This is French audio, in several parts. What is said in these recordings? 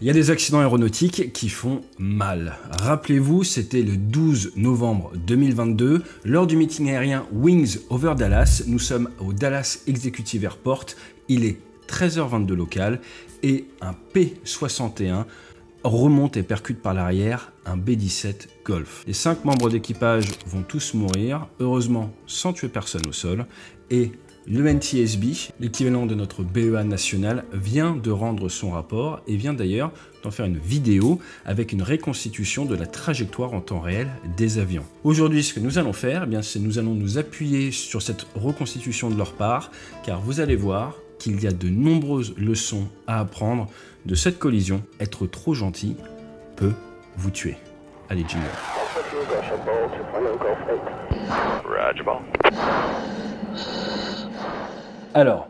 Il y a des accidents aéronautiques qui font mal. Rappelez-vous, c'était le 12 novembre 2022, lors du meeting aérien Wings over Dallas. Nous sommes au Dallas Executive Airport. Il est 13h22 local et un P-61 remonte et percute par l'arrière un B-17 Golf. Les 5 membres d'équipage vont tous mourir, heureusement sans tuer personne au sol, et le NTSB, l'équivalent de notre BEA national, vient de rendre son rapport et vient d'ailleurs d'en faire une vidéo avec une reconstitution de la trajectoire en temps réel des avions. Aujourd'hui, ce que nous allons faire, c'est nous allons nous appuyer sur cette reconstitution de leur part, car vous allez voir qu'il y a de nombreuses leçons à apprendre de cette collision. Être trop gentil peut vous tuer. Allez, jingle. Alors,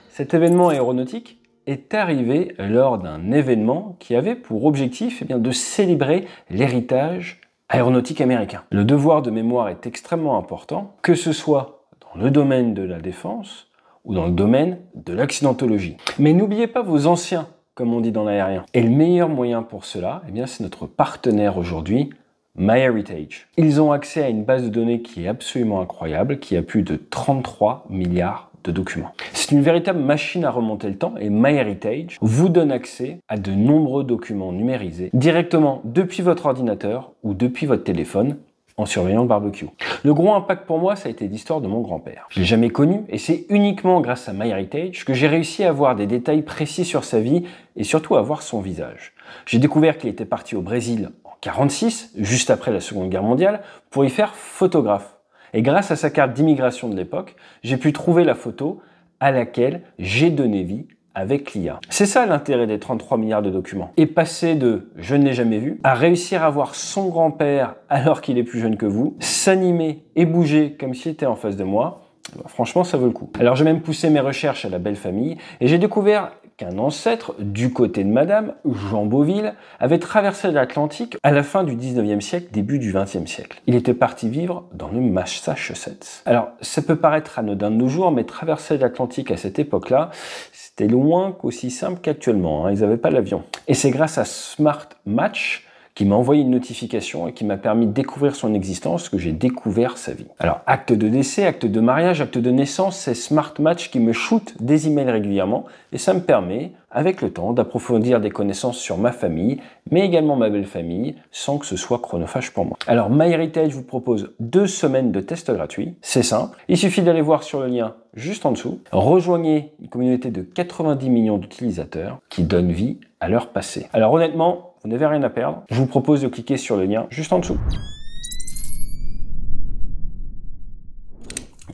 cet événement aéronautique est arrivé lors d'un événement qui avait pour objectif de célébrer l'héritage aéronautique américain. Le devoir de mémoire est extrêmement important, que ce soit dans le domaine de la défense ou dans le domaine de l'accidentologie. Mais n'oubliez pas vos anciens, comme on dit dans l'aérien. Et le meilleur moyen pour cela, c'est notre partenaire aujourd'hui, MyHeritage. Ils ont accès à une base de données qui est absolument incroyable, qui a plus de 33 milliards de documents. C'est une véritable machine à remonter le temps et MyHeritage vous donne accès à de nombreux documents numérisés directement depuis votre ordinateur ou depuis votre téléphone en surveillant le barbecue. Le gros impact pour moi, ça a été l'histoire de mon grand-père. Je l'ai jamais connu et c'est uniquement grâce à MyHeritage que j'ai réussi à avoir des détails précis sur sa vie et surtout à voir son visage. J'ai découvert qu'il était parti au Brésil en 1946, juste après la Seconde Guerre mondiale, pour y faire photographe. Et grâce à sa carte d'immigration de l'époque, j'ai pu trouver la photo à laquelle j'ai donné vie avec l'IA. C'est ça l'intérêt des 33 milliards de documents. Et passer de « je ne l'ai jamais vu » à réussir à voir son grand-père alors qu'il est plus jeune que vous, s'animer et bouger comme s'il était en face de moi, franchement ça vaut le coup. Alors j'ai même poussé mes recherches à la belle famille et j'ai découvert qu'un ancêtre du côté de Madame, Jean Beauville, avait traversé l'Atlantique à la fin du 19e siècle, début du 20e siècle. Il était parti vivre dans le Massachusetts. Alors, ça peut paraître anodin de nos jours, mais traverser l'Atlantique à cette époque-là, c'était loin qu'aussi simple qu'actuellement. Ils n'avaient pas l'avion. Et c'est grâce à Smart Match qui m'a envoyé une notification et qui m'a permis de découvrir son existence, que j'ai découvert sa vie. Alors, acte de décès, acte de mariage, acte de naissance, c'est Smart Match qui me shoot des emails régulièrement et ça me permet, avec le temps, d'approfondir des connaissances sur ma famille, mais également ma belle famille, sans que ce soit chronophage pour moi. Alors, MyHeritage vous propose 2 semaines de test gratuit. C'est simple. Il suffit d'aller voir sur le lien juste en dessous. Rejoignez une communauté de 90 millions d'utilisateurs qui donnent vie à leur passé. Alors, honnêtement, vous n'avez rien à perdre. Je vous propose de cliquer sur le lien juste en dessous.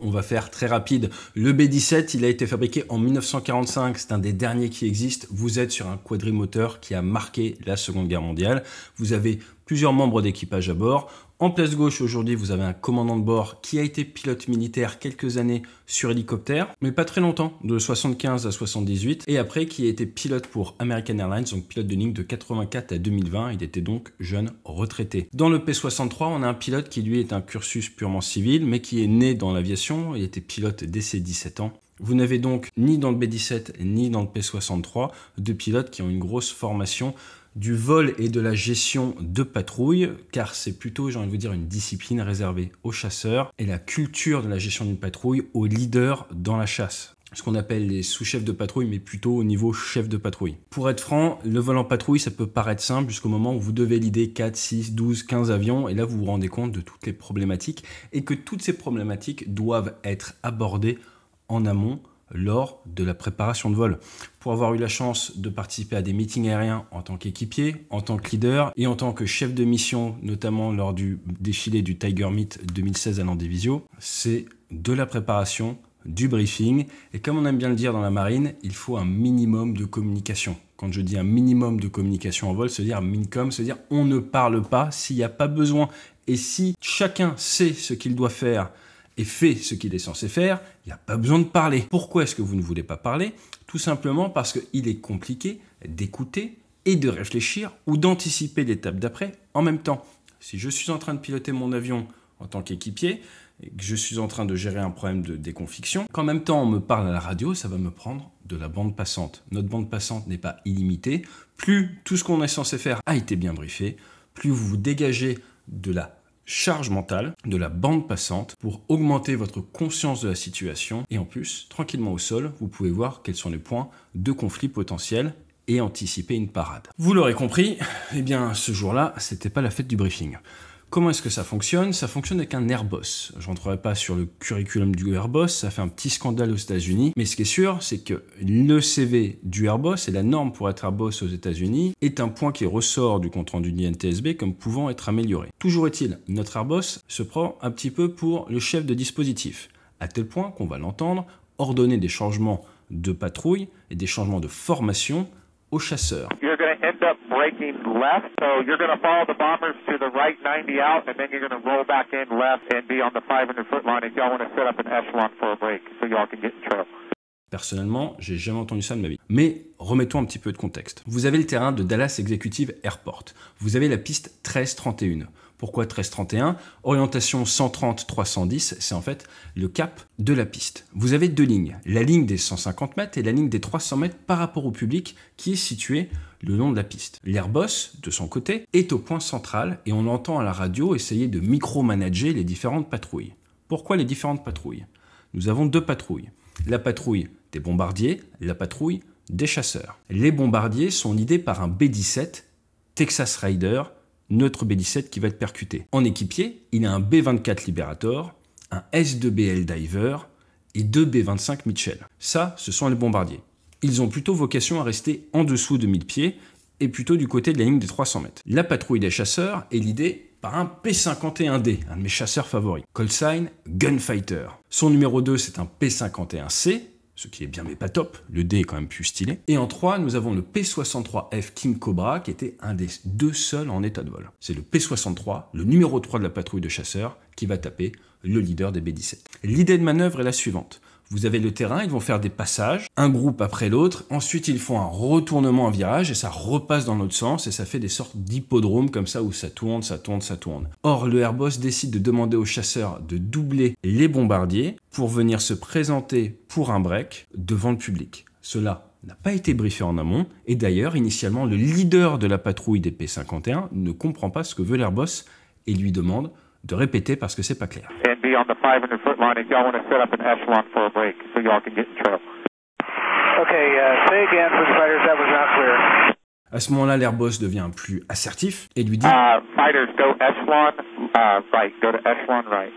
On va faire très rapide. Le B-17, il a été fabriqué en 1945. C'est un des derniers qui existe. Vous êtes sur un quadrimoteur qui a marqué la Seconde Guerre mondiale. Vous avez plusieurs membres d'équipage à bord. En place gauche, aujourd'hui, vous avez un commandant de bord qui a été pilote militaire quelques années sur hélicoptère, mais pas très longtemps, de 75 à 78, et après qui a été pilote pour American Airlines, donc pilote de ligne de 84 à 2020. Il était donc jeune retraité. Dans le P-63, on a un pilote qui, lui, est un cursus purement civil, mais qui est né dans l'aviation. Il était pilote dès ses 17 ans. Vous n'avez donc ni dans le B-17 ni dans le P-63 de pilotes qui ont une grosse formation du vol et de la gestion de patrouille, car c'est plutôt, j'ai envie de vous dire, une discipline réservée aux chasseurs et la culture de la gestion d'une patrouille aux leaders dans la chasse. Ce qu'on appelle les sous-chefs de patrouille, mais plutôt au niveau chef de patrouille. Pour être franc, le vol en patrouille, ça peut paraître simple jusqu'au moment où vous devez leader 4, 6, 12, 15 avions, et là vous vous rendez compte de toutes les problématiques, et que toutes ces problématiques doivent être abordées en amont, lors de la préparation de vol. Pour avoir eu la chance de participer à des meetings aériens en tant qu'équipier, en tant que leader et en tant que chef de mission, notamment lors du défilé du Tiger Meet 2016 à Landivisiau, c'est de la préparation, du briefing, et comme on aime bien le dire dans la marine, il faut un minimum de communication. Quand je dis un minimum de communication en vol, ça veut dire mincom, ça veut dire on ne parle pas s'il n'y a pas besoin. Et si chacun sait ce qu'il doit faire et fait ce qu'il est censé faire, il n'y a pas besoin de parler. Pourquoi est-ce que vous ne voulez pas parler? Tout simplement parce qu'il est compliqué d'écouter et de réfléchir ou d'anticiper l'étape d'après en même temps. Si je suis en train de piloter mon avion en tant qu'équipier et que je suis en train de gérer un problème de déconfiction, qu'en même temps on me parle à la radio, ça va me prendre de la bande passante. Notre bande passante n'est pas illimitée. Plus tout ce qu'on est censé faire a été bien briefé, plus vous vous dégagez de la charge mentale, de la bande passante pour augmenter votre conscience de la situation. Et en plus, tranquillement au sol, vous pouvez voir quels sont les points de conflit potentiels et anticiper une parade. Vous l'aurez compris, eh bien ce jour-là, c'était pas la fête du briefing. Comment est-ce que ça fonctionne? Ça fonctionne avec un Airboss. Je rentrerai pas sur le curriculum du Airboss, ça fait un petit scandale aux États-Unis. Mais ce qui est sûr, c'est que le CV du Airboss et la norme pour être Airboss aux États-Unis est un point qui ressort du compte-rendu de l'INTSB comme pouvant être amélioré. Toujours est-il, notre Airboss se prend un petit peu pour le chef de dispositif, à tel point qu'on va l'entendre ordonner des changements de patrouille et des changements de formation aux chasseurs. You're going to end up braking left, so you're going to follow the bombers to the right 90 out, and then you're going to roll back in left and be on the 500-foot line if y'all want to set up an echelon for a break, so y'all can get in trail. Personnellement, j'ai jamais entendu ça de ma vie. Mais remettons un petit peu de contexte. Vous avez le terrain de Dallas Executive Airport. Vous avez la piste 1331. Pourquoi 1331? Orientation 130-310, c'est en fait le cap de la piste. Vous avez deux lignes, la ligne des 150 mètres et la ligne des 300 mètres par rapport au public qui est situé le long de la piste. L'Airboss, de son côté, est au point central et on entend à la radio essayer de micromanager les différentes patrouilles. Pourquoi les différentes patrouilles? Nous avons deux patrouilles. La patrouille des bombardiers, la patrouille des chasseurs. Les bombardiers sont guidés par un B-17 Texas Raider, notre B-17 qui va être percuté. En équipier, il a un B-24 Liberator, un S-2B Diver et deux B-25 Mitchell. Ça, ce sont les bombardiers. Ils ont plutôt vocation à rester en dessous de 1000 pieds et plutôt du côté de la ligne des 300 mètres. La patrouille des chasseurs est guidée par un P-51D, un de mes chasseurs favoris. Call sign Gunfighter. Son numéro 2, c'est un P-51C, ce qui est bien mais pas top, le D est quand même plus stylé. Et en 3, nous avons le P-63F King Cobra, qui était un des deux seuls en état de vol. C'est le P-63, le numéro 3 de la patrouille de chasseurs, qui va taper le leader des B-17. L'idée de manœuvre est la suivante. Vous avez le terrain, ils vont faire des passages, un groupe après l'autre. Ensuite, ils font un retournement, un virage, et ça repasse dans l'autre sens, et ça fait des sortes d'hippodromes comme ça, où ça tourne, ça tourne, ça tourne. Or, le Airboss décide de demander aux chasseurs de doubler les bombardiers pour venir se présenter pour un break devant le public. Cela n'a pas été briefé en amont, et d'ailleurs, initialement, le leader de la patrouille des P-51 ne comprend pas ce que veut l'Airboss, et lui demande de répéter parce que c'est pas clair. And be on the 500-foot line if y'all want to set up an echelon for a break, so y'all can get in trail. Okay, say again for the fighters, that was not clear. À ce moment-là, l'Airboss devient plus assertif et lui dit fighters, go echelon right, go to echelon right.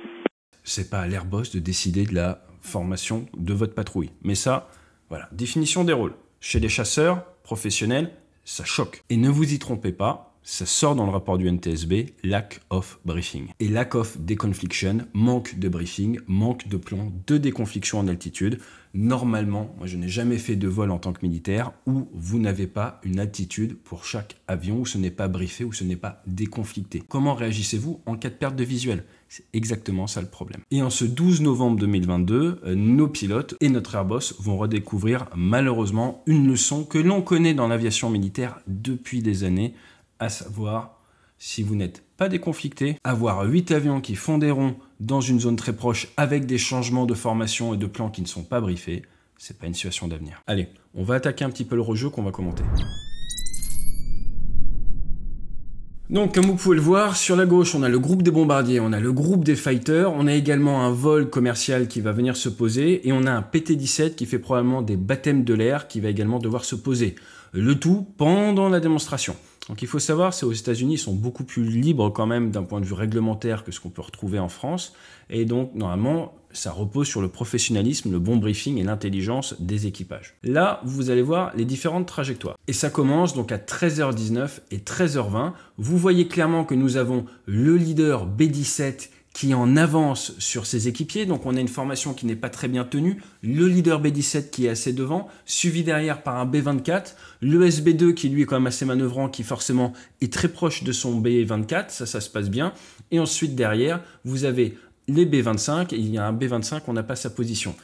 C'est pas à l'Airboss de décider de la formation de votre patrouille. Mais ça, voilà, définition des rôles. Chez les chasseurs professionnels, ça choque. Et ne vous y trompez pas, ça sort dans le rapport du NTSB, lack of briefing. Et lack of deconfliction, manque de briefing, manque de plan de déconfliction en altitude. Normalement, moi je n'ai jamais fait de vol en tant que militaire où vous n'avez pas une altitude pour chaque avion, où ce n'est pas briefé, où ce n'est pas déconflicté. Comment réagissez-vous en cas de perte de visuel? C'est exactement ça le problème. Et en ce 12 novembre 2022, nos pilotes et notre Airboss vont redécouvrir malheureusement une leçon que l'on connaît dans l'aviation militaire depuis des années, à savoir, si vous n'êtes pas déconflicté, avoir 8 avions qui font des ronds dans une zone très proche avec des changements de formation et de plans qui ne sont pas briefés, c'est pas une situation d'avenir. Allez, on va attaquer un petit peu le rejeu qu'on va commenter. Donc, comme vous pouvez le voir, sur la gauche, on a le groupe des bombardiers, on a le groupe des fighters, on a également un vol commercial qui va venir se poser, et on a un PT-17 qui fait probablement des baptêmes de l'air qui va également devoir se poser. Le tout pendant la démonstration. Donc il faut savoir, c'est aux États-Unis, ils sont beaucoup plus libres quand même d'un point de vue réglementaire que ce qu'on peut retrouver en France. Et donc normalement, ça repose sur le professionnalisme, le bon briefing et l'intelligence des équipages. Là, vous allez voir les différentes trajectoires. Et ça commence donc à 13h19 et 13h20. Vous voyez clairement que nous avons le leader B-17 qui est en avance sur ses équipiers, donc on a une formation qui n'est pas très bien tenue, le leader B-17 qui est assez devant, suivi derrière par un B-24, le SB2 qui lui est quand même assez manœuvrant, qui forcément est très proche de son B-24, ça se passe bien, et ensuite derrière, vous avez les B-25, et il y a un B-25, on n'a pas sa position.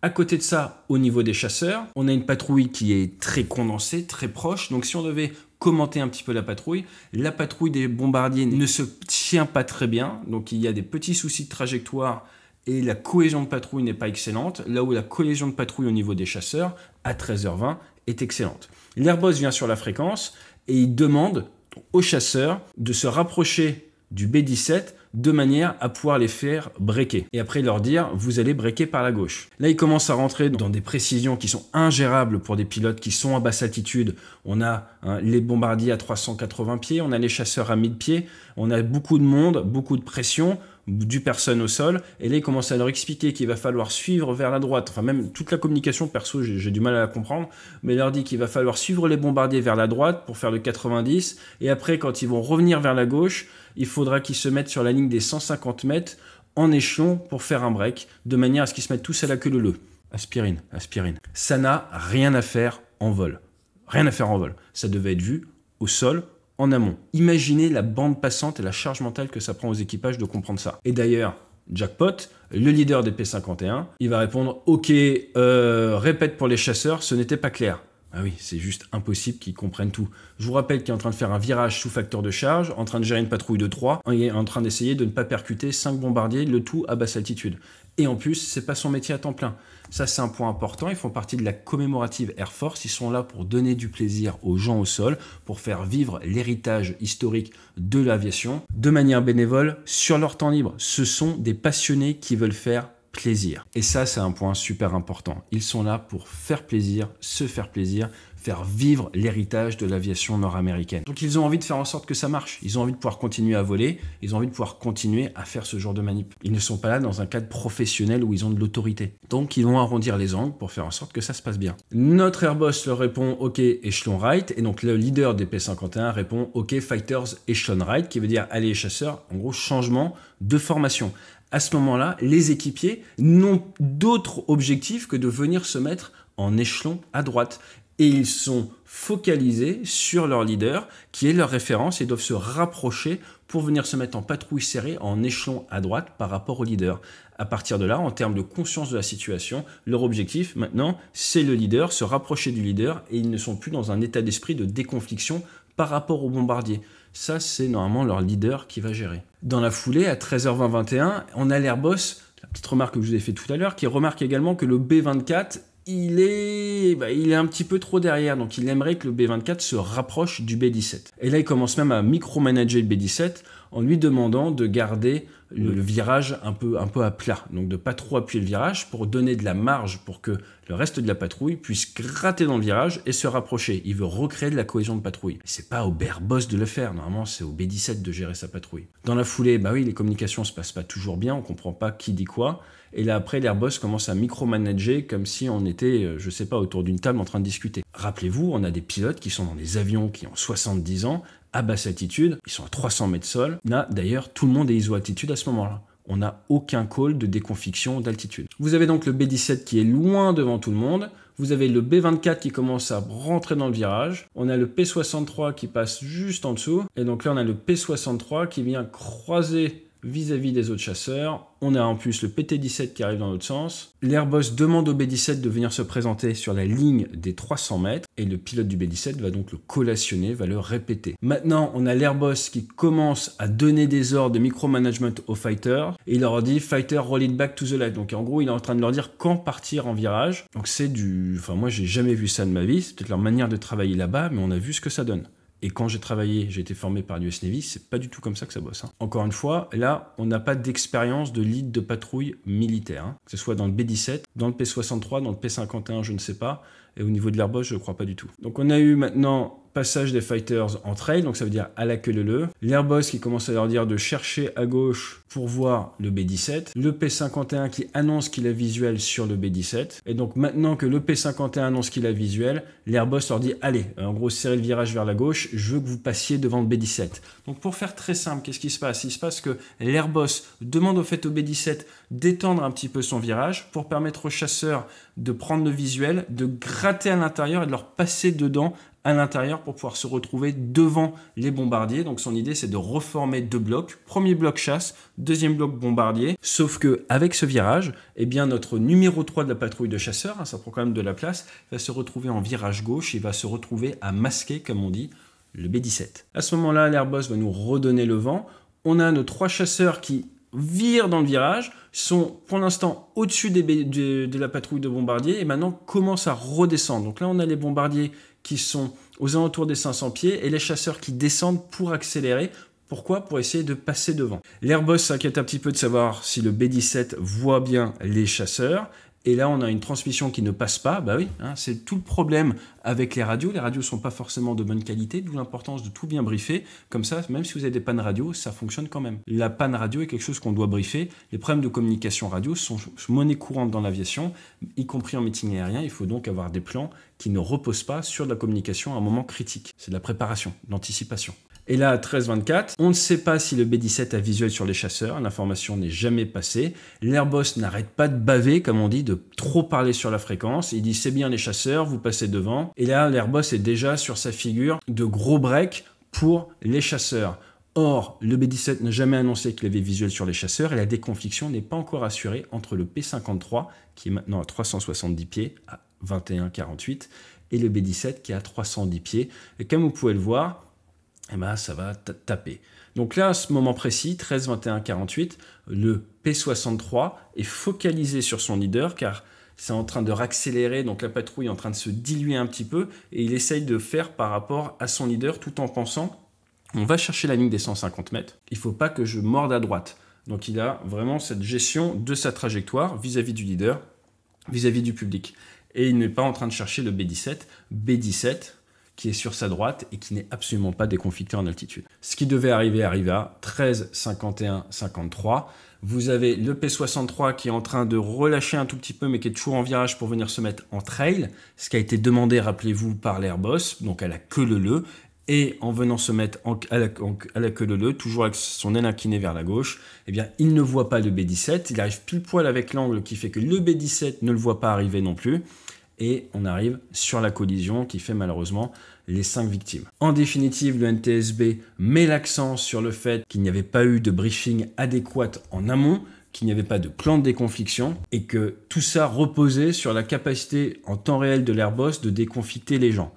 À côté de ça, au niveau des chasseurs, on a une patrouille qui est très condensée, très proche, donc si on devait commenter un petit peu la patrouille des bombardiers ne se tient pas très bien, donc il y a des petits soucis de trajectoire et la cohésion de patrouille n'est pas excellente, là où la cohésion de patrouille au niveau des chasseurs, à 13h20, est excellente. L'Airboss vient sur la fréquence et il demande aux chasseurs de se rapprocher du B-17 de manière à pouvoir les faire breaker. Et après leur dire, vous allez breaker par la gauche. Là, il commence à rentrer dans des précisions qui sont ingérables pour des pilotes qui sont à basse altitude. On a les bombardiers à 380 pieds, on a les chasseurs à 1000 pieds, on a beaucoup de monde, beaucoup de pression, du personne au sol, et là il commence à leur expliquer qu'il va falloir suivre vers la droite, enfin même toute la communication perso j'ai du mal à la comprendre, mais il leur dit qu'il va falloir suivre les bombardiers vers la droite pour faire le 90, et après quand ils vont revenir vers la gauche, il faudra qu'ils se mettent sur la ligne des 150 mètres en échelon pour faire un break, de manière à ce qu'ils se mettent tous à la queue leu. Aspirine, aspirine. Ça n'a rien à faire en vol. Rien à faire en vol. Ça devait être vu au sol, en amont. Imaginez la bande passante et la charge mentale que ça prend aux équipages de comprendre ça. Et d'ailleurs, jackpot, le leader des P-51, il va répondre « Ok, répète pour les chasseurs, ce n'était pas clair ». Ah oui, c'est juste impossible qu'ils comprennent tout. Je vous rappelle qu'il est en train de faire un virage sous facteur de charge, en train de gérer une patrouille de 3, et en train d'essayer de ne pas percuter 5 bombardiers, le tout à basse altitude. Et en plus, c'est pas son métier à temps plein. Ça, c'est un point important. Ils font partie de la commémorative Air Force. Ils sont là pour donner du plaisir aux gens au sol, pour faire vivre l'héritage historique de l'aviation de manière bénévole sur leur temps libre. Ce sont des passionnés qui veulent faire plaisir. Et ça, c'est un point super important. Ils sont là pour faire plaisir, se faire plaisir, faire vivre l'héritage de l'aviation nord-américaine. Donc ils ont envie de faire en sorte que ça marche. Ils ont envie de pouvoir continuer à voler, ils ont envie de pouvoir continuer à faire ce genre de manip. Ils ne sont pas là dans un cadre professionnel où ils ont de l'autorité. Donc ils vont arrondir les angles pour faire en sorte que ça se passe bien. Notre Airboss leur répond « Ok, échelon right » et donc le leader des P-51 répond « Ok, fighters, échelon right » qui veut dire « Allez, chasseurs », en gros, changement de formation. À ce moment-là, les équipiers n'ont d'autre objectif que de venir se mettre en échelon à droite. Et ils sont focalisés sur leur leader, qui est leur référence, et doivent se rapprocher pour venir se mettre en patrouille serrée, en échelon à droite par rapport au leader. À partir de là, en termes de conscience de la situation, leur objectif maintenant, c'est le leader, se rapprocher du leader, et ils ne sont plus dans un état d'esprit de déconfliction par rapport au bombardier. Ça, c'est normalement leur leader qui va gérer. Dans la foulée, à 13h20-21, on a l'Airboss, la petite remarque que je vous ai fait tout à l'heure, qui remarque également que le B-24, il est un petit peu trop derrière, donc il aimerait que le B-24 se rapproche du B-17. Et là, il commence même à micromanager le B-17 en lui demandant de garder le virage un peu à plat, donc de pas trop appuyer le virage pour donner de la marge pour que le reste de la patrouille puisse gratter dans le virage et se rapprocher. Il veut recréer de la cohésion de patrouille. C'est pas au Airboss de le faire, normalement c'est au B-17 de gérer sa patrouille. Dans la foulée, bah oui, les communications se passent pas toujours bien, on comprend pas qui dit quoi. Et là après, l'Airboss commence à micromanager comme si on était, je sais pas, autour d'une table en train de discuter. Rappelez-vous, on a des pilotes qui sont dans des avions qui ont 70 ans, à basse altitude, ils sont à 300 mètres sol. Là, d'ailleurs, tout le monde est iso-altitude à ce moment-là. On n'a aucun call de déconfliction d'altitude. Vous avez donc le B-17 qui est loin devant tout le monde. Vous avez le B-24 qui commence à rentrer dans le virage. On a le P-63 qui passe juste en dessous. Et donc là, on a le P-63 qui vient croiser vis-à-vis des autres chasseurs. On a en plus le PT-17 qui arrive dans l'autre sens. L'Airboss demande au B-17 de venir se présenter sur la ligne des 300 mètres et le pilote du B-17 va donc le collationner, va le répéter. Maintenant, on a l'Airboss qui commence à donner des ordres de micromanagement aux fighters et il leur dit « Fighter, roll it back to the left ». Donc en gros, il est en train de leur dire quand partir en virage. Donc c'est Enfin moi, j'ai jamais vu ça de ma vie. C'est peut-être leur manière de travailler là-bas, mais on a vu ce que ça donne. Et quand j'ai été formé par l'US Navy, c'est pas du tout comme ça que ça bosse. Encore une fois, là, on n'a pas d'expérience de lead de patrouille militaire. Que ce soit dans le B-17, dans le P-63, dans le P-51, je ne sais pas. Et au niveau de l'Airboss, je ne crois pas du tout. Donc on a eu maintenant passage des fighters en trail, donc ça veut dire à la queue leu. L'Airboss qui commence à leur dire de chercher à gauche pour voir le B-17. Le P-51 qui annonce qu'il a visuel sur le B-17. Et donc maintenant que le P-51 annonce qu'il a visuel, l'Airboss leur dit allez, en gros serrez le virage vers la gauche, je veux que vous passiez devant le B-17. Donc pour faire très simple, qu'est-ce qui se passe? Il se passe que l'Airboss demande au fait au B-17 d'étendre un petit peu son virage pour permettre aux chasseurs de prendre le visuel, de gratter à l'intérieur et de leur passer dedans à l'intérieur pour pouvoir se retrouver devant les bombardiers. Donc son idée, c'est de reformer deux blocs. Premier bloc chasse, deuxième bloc bombardier. Sauf que avec ce virage, eh bien notre numéro 3 de la patrouille de chasseurs, ça prend quand même de la place, va se retrouver en virage gauche et va se retrouver à masquer, comme on dit, le B-17. À ce moment-là, l'Airboss va nous redonner le vent. On a nos 3 chasseurs qui virent dans le virage, sont pour l'instant au-dessus de la patrouille de bombardiers et maintenant commencent à redescendre. Donc là, on a les bombardiers qui sont aux alentours des 500 pieds et les chasseurs qui descendent pour accélérer. Pourquoi? Pour essayer de passer devant. L'Airbus s'inquiète un petit peu de savoir si le B-17 voit bien les chasseurs. Et là, on a une transmission qui ne passe pas. Bah oui, hein, c'est tout le problème avec les radios. Les radios ne sont pas forcément de bonne qualité, d'où l'importance de tout bien briefer. Comme ça, même si vous avez des pannes radio, ça fonctionne quand même. La panne radio est quelque chose qu'on doit briefer. Les problèmes de communication radio sont monnaie courante dans l'aviation, y compris en meeting aérien. Il faut donc avoir des plans qui ne reposent pas sur de la communication à un moment critique. C'est de la préparation, de l'anticipation. Et là, à 13h24, on ne sait pas si le B-17 a visuel sur les chasseurs, l'information n'est jamais passée. L'Airbus n'arrête pas de baver, comme on dit, de trop parler sur la fréquence. Il dit c'est bien les chasseurs, vous passez devant. Et là, l'Airbus est déjà sur sa figure de gros break pour les chasseurs. Or, le B-17 n'a jamais annoncé qu'il avait visuel sur les chasseurs et la déconfliction n'est pas encore assurée entre le P-53, qui est maintenant à 370 pieds, à 21,48, et le B-17 qui est à 310 pieds. Et comme vous pouvez le voir, eh ben, ça va taper. Donc là, à ce moment précis, 13, 21, 48, le P-63 est focalisé sur son leader car c'est en train de raccélérer, donc la patrouille est en train de se diluer un petit peu et il essaye de faire par rapport à son leader tout en pensant on va chercher la ligne des 150 mètres, il ne faut pas que je morde à droite. Donc il a vraiment cette gestion de sa trajectoire vis-à-vis du leader, vis-à-vis du public. Et il n'est pas en train de chercher le B-17 qui est sur sa droite et qui n'est absolument pas déconflicté en altitude. Ce qui devait arriver arriva, 13, 51, 53. Vous avez le P-63 qui est en train de relâcher un tout petit peu, mais qui est toujours en virage pour venir se mettre en trail, ce qui a été demandé, rappelez-vous, par l'Airbus, donc à la queue leu-leu, et en venant se mettre à la queue leu-leu, toujours avec son aile inclinée vers la gauche, eh bien, il ne voit pas le B-17, il arrive pile poil avec l'angle qui fait que le B-17 ne le voit pas arriver non plus, et on arrive sur la collision qui fait malheureusement les 5 victimes. En définitive, le NTSB met l'accent sur le fait qu'il n'y avait pas eu de briefing adéquat en amont, qu'il n'y avait pas de plan de déconfliction et que tout ça reposait sur la capacité en temps réel de l'Airbus de déconflicter les gens.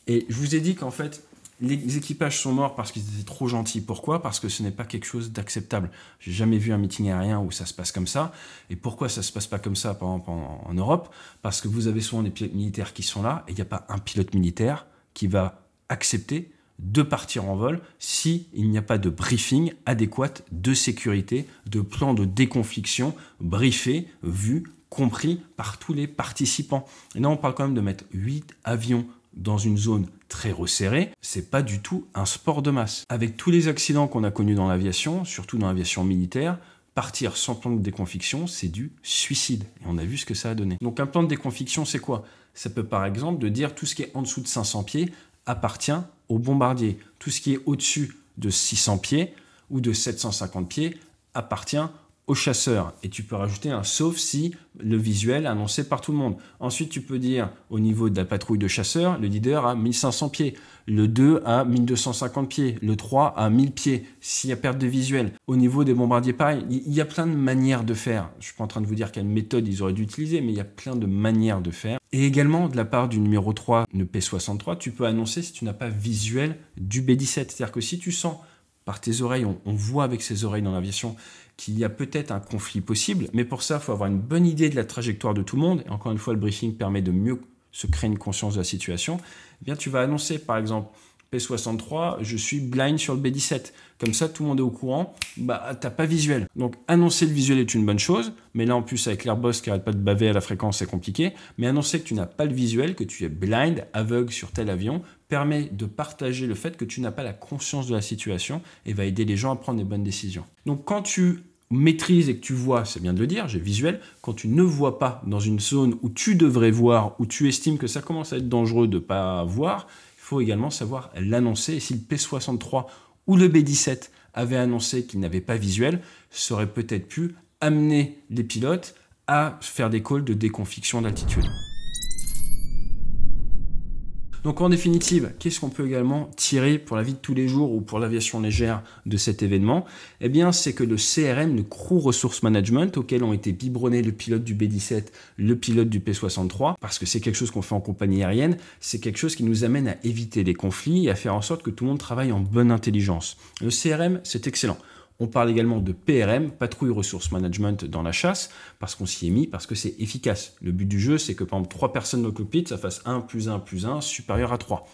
Et je vous ai dit qu'en fait, les équipages sont morts parce qu'ils étaient trop gentils. Pourquoi? Parce que ce n'est pas quelque chose d'acceptable. J'ai jamais vu un meeting aérien où ça se passe comme ça. Et pourquoi ça se passe pas comme ça, par exemple, en Europe? Parce que vous avez souvent des pilotes militaires qui sont là et il n'y a pas un pilote militaire qui va accepter de partir en vol s'il n'y a pas de briefing adéquat de sécurité, de plan de déconfliction briefé, vu, compris par tous les participants. Et là, on parle quand même de mettre 8 avions dans une zone très resserrée, c'est pas du tout un sport de masse. Avec tous les accidents qu'on a connus dans l'aviation, surtout dans l'aviation militaire, partir sans plan de déconfliction, c'est du suicide. Et on a vu ce que ça a donné. Donc un plan de déconfliction, c'est quoi? Ça peut par exemple de dire tout ce qui est en dessous de 500 pieds appartient au bombardier. Tout ce qui est au-dessus de 600 pieds ou de 750 pieds appartient au chasseur. Et tu peux rajouter un sauf si le visuel est annoncé par tout le monde. Ensuite, tu peux dire au niveau de la patrouille de chasseurs, le leader a 1500 pieds, le 2 à 1250 pieds, le 3 à 1000 pieds, s'il y a perte de visuel. Au niveau des bombardiers, pareil, il y a plein de manières de faire. Je ne suis pas en train de vous dire quelle méthode ils auraient dû utiliser, mais il y a plein de manières de faire. Et également, de la part du numéro 3, le P-63, tu peux annoncer si tu n'as pas visuel du B-17. C'est-à-dire que si tu sens par tes oreilles, on voit avec ses oreilles dans l'aviation qu'il y a peut-être un conflit possible, mais pour ça, il faut avoir une bonne idée de la trajectoire de tout le monde. Et encore une fois, le briefing permet de mieux se créer une conscience de la situation. Eh bien, tu vas annoncer, par exemple, P-63, je suis blind sur le B-17. Comme ça, tout le monde est au courant, bah, tu n'as pas visuel. Donc, annoncer le visuel est une bonne chose, mais là, en plus, avec l'Airbus qui n'arrête pas de baver à la fréquence, c'est compliqué. Mais annoncer que tu n'as pas le visuel, que tu es blind, aveugle sur tel avion, permet de partager le fait que tu n'as pas la conscience de la situation et va aider les gens à prendre des bonnes décisions. Donc, quand tu maîtrises et que tu vois, c'est bien de le dire, j'ai visuel, quand tu ne vois pas dans une zone où tu devrais voir, où tu estimes que ça commence à être dangereux de ne pas voir, il faut également savoir l'annoncer. Et si le P-63 ou le B-17 avaient annoncé qu'ils n'avaient pas visuel, ça aurait peut-être pu amener les pilotes à faire des calls de déconfliction d'altitude. Donc en définitive, qu'est-ce qu'on peut également tirer pour la vie de tous les jours ou pour l'aviation légère de cet événement? Eh bien, c'est que le CRM, le Crew Resource Management, auquel ont été biberonnés le pilote du B-17, le pilote du P-63, parce que c'est quelque chose qu'on fait en compagnie aérienne, c'est quelque chose qui nous amène à éviter les conflits et à faire en sorte que tout le monde travaille en bonne intelligence. Le CRM, c'est excellent. On parle également de PRM, Patrouille Resource Management dans la chasse, parce qu'on s'y est mis, parce que c'est efficace. Le but du jeu, c'est que par exemple 3 personnes dans le cockpit, ça fasse 1 plus 1 plus 1 supérieur à 3.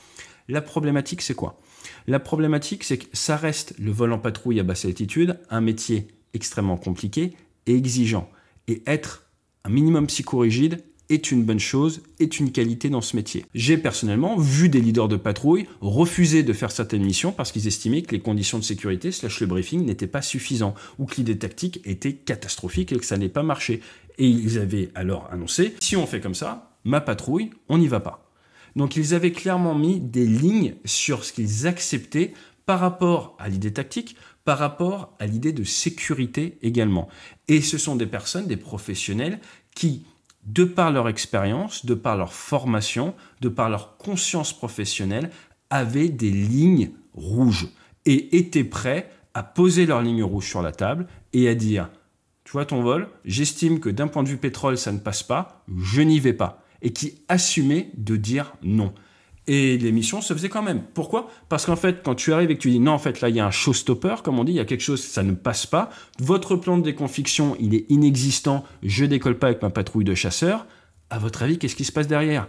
La problématique, c'est quoi? La problématique, c'est que ça reste le vol en patrouille à basse altitude, un métier extrêmement compliqué et exigeant. Et être un minimum psychorigide est une bonne chose, est une qualité dans ce métier. J'ai personnellement vu des leaders de patrouille refuser de faire certaines missions parce qu'ils estimaient que les conditions de sécurité / le briefing n'étaient pas suffisants ou que l'idée tactique était catastrophique et que ça n'allait pas marcher. Et ils avaient alors annoncé, si on fait comme ça, ma patrouille, on n'y va pas. Donc ils avaient clairement mis des lignes sur ce qu'ils acceptaient par rapport à l'idée tactique, par rapport à l'idée de sécurité également. Et ce sont des personnes, des professionnels qui, de par leur expérience, de par leur formation, de par leur conscience professionnelle, avaient des lignes rouges et étaient prêts à poser leurs lignes rouges sur la table et à dire « Tu vois ton vol, j'estime que d'un point de vue pétrole, ça ne passe pas, je n'y vais pas ». Et qui assumaient de dire non. Et les missions se faisaient quand même. Pourquoi? Parce qu'en fait, quand tu arrives et que tu dis non, en fait, là, il y a un showstopper, comme on dit, il y a quelque chose, ça ne passe pas. Votre plan de déconfiction, il est inexistant. Je décolle pas avec ma patrouille de chasseurs. À votre avis, qu'est-ce qui se passe derrière?